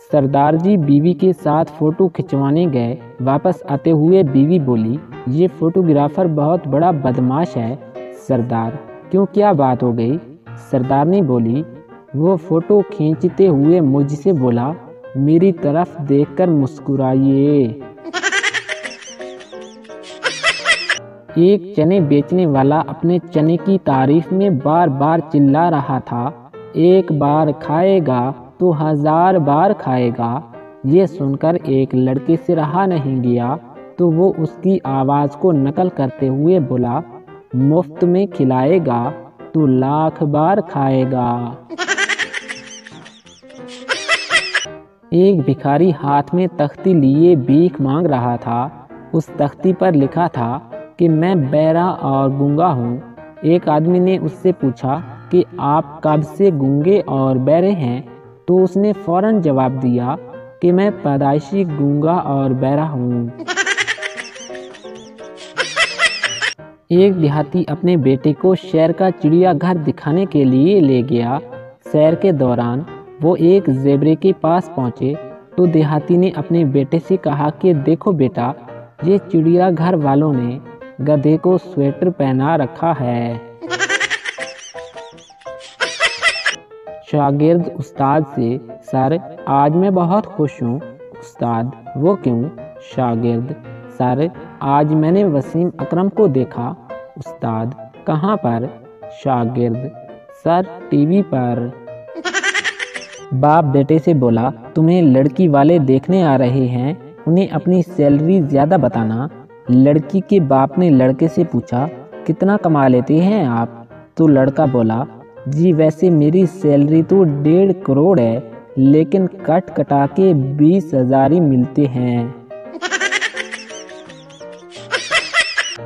सरदार जी बीवी के साथ फोटो खिंचवाने गए। वापस आते हुए बीवी बोली, ये फोटोग्राफर बहुत बड़ा बदमाश है। सरदार, क्यों, क्या बात हो गई? सरदारनी बोली, वो फोटो खींचते हुए मुझसे बोला, मेरी तरफ देखकर मुस्कुराइए। एक चने बेचने वाला अपने चने की तारीफ में बार बार चिल्ला रहा था, एक बार खाएगा तो 1000 बार खाएगा। ये सुनकर एक लड़के से रहा नहीं गया, तो वो उसकी आवाज़ को नकल करते हुए बोला, मुफ्त में खिलाएगा तो 1,00,000 बार खाएगा। एक भिखारी हाथ में तख्ती लिए भीख मांग रहा था। उस तख्ती पर लिखा था कि मैं बहरा और गूंगा हूँ। एक आदमी ने उससे पूछा कि आप कब से गूंगे और बहरे हैं? तो उसने फौरन जवाब दिया कि मैं पैदाइशी गूंगा और बहरा हूँ। एक देहाती अपने बेटे को शहर का चिड़ियाघर दिखाने के लिए ले गया। सैर के दौरान वो एक ज़ेबरे के पास पहुँचे तो देहाती ने अपने बेटे से कहा कि देखो बेटा, ये चिड़ियाघर वालों ने गधे को स्वेटर पहना रखा है। शागिर्द उस्ताद से, सर आज मैं बहुत खुश हूँ। उस्ताद, वो क्यों? शागिर्द, सर आज मैंने वसीम अकरम को देखा। उस्ताद, कहाँ पर? शागिर्द, सर टीवी पर। बाप बेटे से बोला, तुम्हें लड़की वाले देखने आ रहे हैं, उन्हें अपनी सैलरी ज़्यादा बताना। लड़की के बाप ने लड़के से पूछा, कितना कमा लेते हैं आप? तो लड़का बोला, जी वैसे मेरी सैलरी तो 1.5 करोड़ है, लेकिन कट कटा के 20,000 ही मिलते हैं।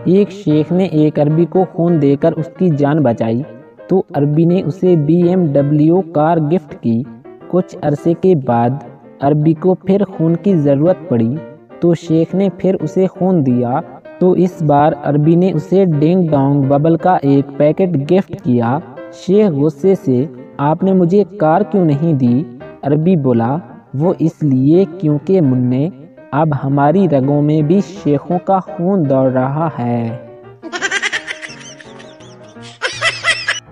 एक शेख ने एक अरबी को खून देकर उसकी जान बचाई, तो अरबी ने उसे BMW कार गिफ्ट की। कुछ अरसे के बाद अरबी को फिर खून की ज़रूरत पड़ी, तो शेख ने फिर उसे खून दिया। तो इस बार अरबी ने उसे डिंग डोंग बबल का एक पैकेट गिफ्ट किया। शेख गुस्से से, आपने मुझे कार क्यों नहीं दी? अरबी बोला, वो इसलिए क्योंकि मुन्ने, अब हमारी रगों में भी शेखों का खून दौड़ रहा है।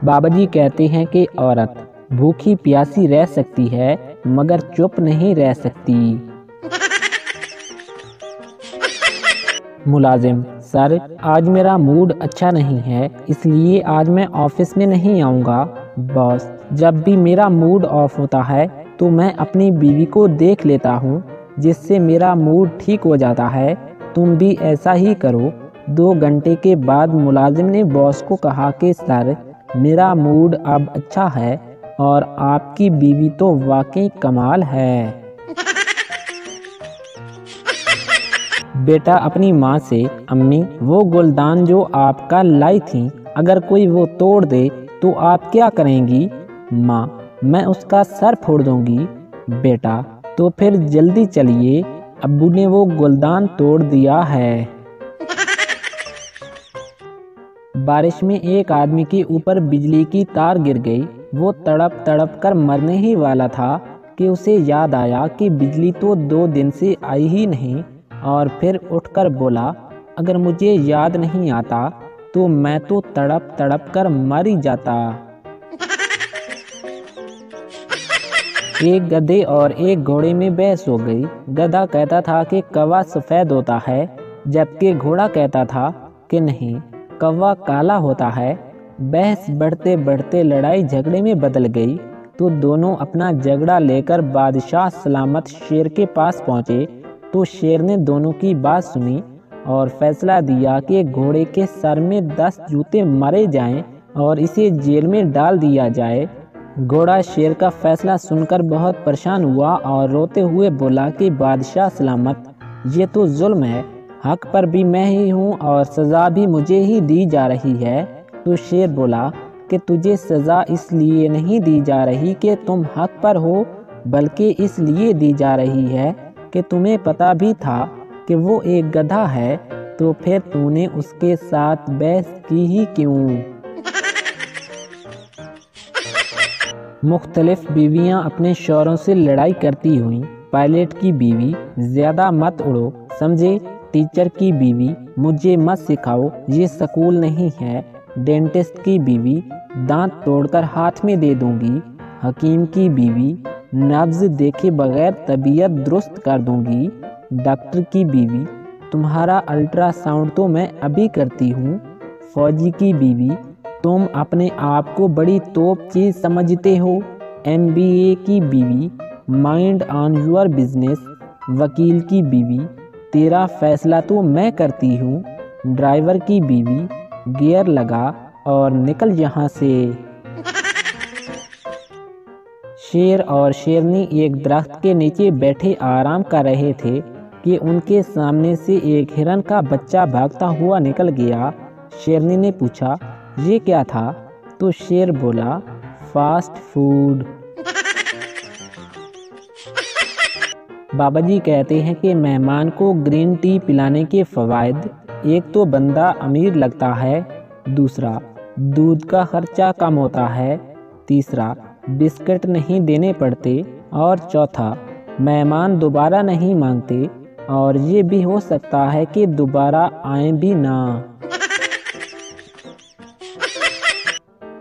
बाबा जी कहते हैं कि औरत भूखी प्यासी रह सकती है, मगर चुप नहीं रह सकती। मुलाजिम, सर आज मेरा मूड अच्छा नहीं है, इसलिए आज मैं ऑफिस में नहीं आऊँगा। बॉस, जब भी मेरा मूड ऑफ होता है तो मैं अपनी बीवी को देख लेता हूँ, जिससे मेरा मूड ठीक हो जाता है। तुम भी ऐसा ही करो। 2 घंटे के बाद मुलाजिम ने बॉस को कहा कि सर मेरा मूड अब अच्छा है और आपकी बीवी तो वाकई कमाल है। बेटा अपनी माँ से, अम्मी वो गुलदान जो आपका लाई थी, अगर कोई वो तोड़ दे तो आप क्या करेंगी? माँ, मैं उसका सर फोड़ दूंगी। बेटा, तो फिर जल्दी चलिए, अब्बू ने वो गुलदान तोड़ दिया है। बारिश में एक आदमी के ऊपर बिजली की तार गिर गई। वो तड़प तड़प कर मरने ही वाला था कि उसे याद आया कि बिजली तो 2 दिन से आई ही नहीं, और फिर उठकर बोला, अगर मुझे याद नहीं आता तो मैं तो तड़प तड़प कर मर ही जाता। एक गधे और एक घोड़े में बहस हो गई। गधा कहता था कि कौवा सफ़ेद होता है, जबकि घोड़ा कहता था कि नहीं, कौवा काला होता है। बहस बढ़ते बढ़ते लड़ाई झगड़े में बदल गई, तो दोनों अपना झगड़ा लेकर बादशाह सलामत शेर के पास पहुँचे। तो शेर ने दोनों की बात सुनी और फैसला दिया कि घोड़े के सर में 10 जूते मारे जाएं और इसे जेल में डाल दिया जाए। घोड़ा शेर का फैसला सुनकर बहुत परेशान हुआ और रोते हुए बोला कि बादशाह सलामत, ये तो जुल्म है, हक पर भी मैं ही हूँ और सज़ा भी मुझे ही दी जा रही है। तो शेर बोला कि तुझे सज़ा इसलिए नहीं दी जा रही कि तुम हक पर हो, बल्कि इसलिए दी जा रही है कि तुम्हें पता भी था कि वो एक गधा है, तो फिर तूने उसके साथ बहस की ही क्यों? मुख्तलिफ बीवियां अपने शौहरों से लड़ाई करती हुईं। पायलट की बीवी, ज़्यादा मत उड़ो, समझे? टीचर की बीवी, मुझे मत सिखाओ, ये स्कूल नहीं है। डेंटिस्ट की बीवी, दांत तोड़कर हाथ में दे दूंगी। हकीम की बीवी, नब्ज देखे बगैर तबीयत दुरुस्त कर दूंगी। डॉक्टर की बीवी, तुम्हारा अल्ट्रासाउंड तो मैं अभी करती हूँ। फौजी की बीवी, तुम अपने आप को बड़ी तोप चीज समझते हो। MBA की बीवी, माइंड ऑन योर बिजनेस। वकील की बीवी, तेरा फैसला तो मैं करती हूँ। ड्राइवर की बीवी, गियर लगा और निकल यहाँ से। शेर और शेरनी एक दरख्त के नीचे बैठे आराम कर रहे थे कि उनके सामने से एक हिरन का बच्चा भागता हुआ निकल गया। शेरनी ने पूछा, ये क्या था? तो शेर बोला, फास्ट फूड। बाबा जी कहते हैं कि मेहमान को ग्रीन टी पिलाने के फ़वाइद, एक तो बंदा अमीर लगता है, दूसरा दूध का खर्चा कम होता है, तीसरा बिस्किट नहीं देने पड़ते, और चौथा मेहमान दोबारा नहीं मांगते, और ये भी हो सकता है कि दोबारा आए भी ना।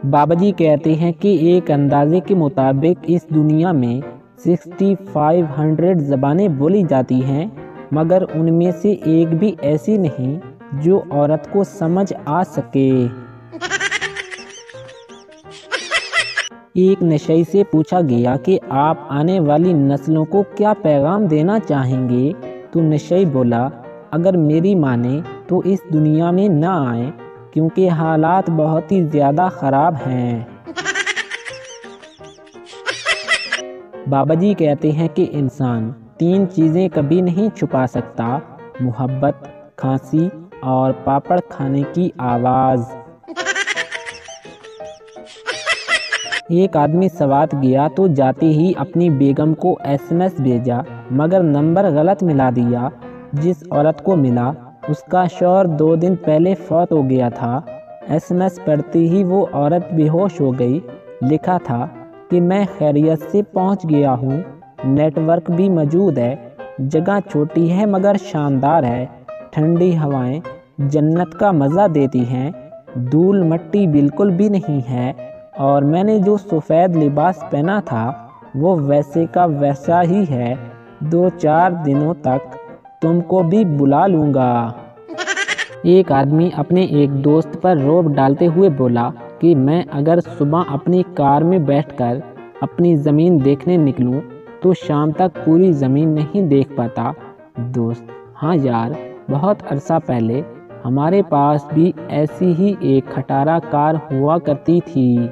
बाबा जी कहते हैं कि एक अंदाजे के मुताबिक इस दुनिया में 6500 ज़बानें बोली जाती हैं, मगर उनमें से एक भी ऐसी नहीं जो औरत को समझ आ सके। एक नशई से पूछा गया कि आप आने वाली नस्लों को क्या पैगाम देना चाहेंगे? तो नशई बोला, अगर मेरी माने तो इस दुनिया में ना आए, क्योंकि हालात बहुत ही ज़्यादा ख़राब हैं। बाबा जी कहते हैं कि इंसान 3 चीज़ें कभी नहीं छुपा सकता, मोहब्बत, खांसी और पापड़ खाने की आवाज़। एक आदमी सवात गया तो जाते ही अपनी बेगम को SMS भेजा, मगर नंबर गलत मिला दिया। जिस औरत को मिला उसका शौहर 2 दिन पहले फौत हो गया था। SMS पढ़ते ही वो औरत बेहोश हो गई। लिखा था कि मैं खैरियत से पहुंच गया हूं, नेटवर्क भी मौजूद है, जगह छोटी है मगर शानदार है, ठंडी हवाएं जन्नत का मज़ा देती हैं, धूल मट्टी बिल्कुल भी नहीं है, और मैंने जो सफ़ेद लिबास पहना था वो वैसे का वैसा ही है। 2-4 दिनों तक तुमको भी बुला लूँगा। एक आदमी अपने एक दोस्त पर रोब डालते हुए बोला कि मैं अगर सुबह अपनी कार में बैठकर अपनी ज़मीन देखने निकलूं तो शाम तक पूरी ज़मीन नहीं देख पाता। दोस्त, हाँ यार, बहुत अरसा पहले हमारे पास भी ऐसी ही एक खटारा कार हुआ करती थी।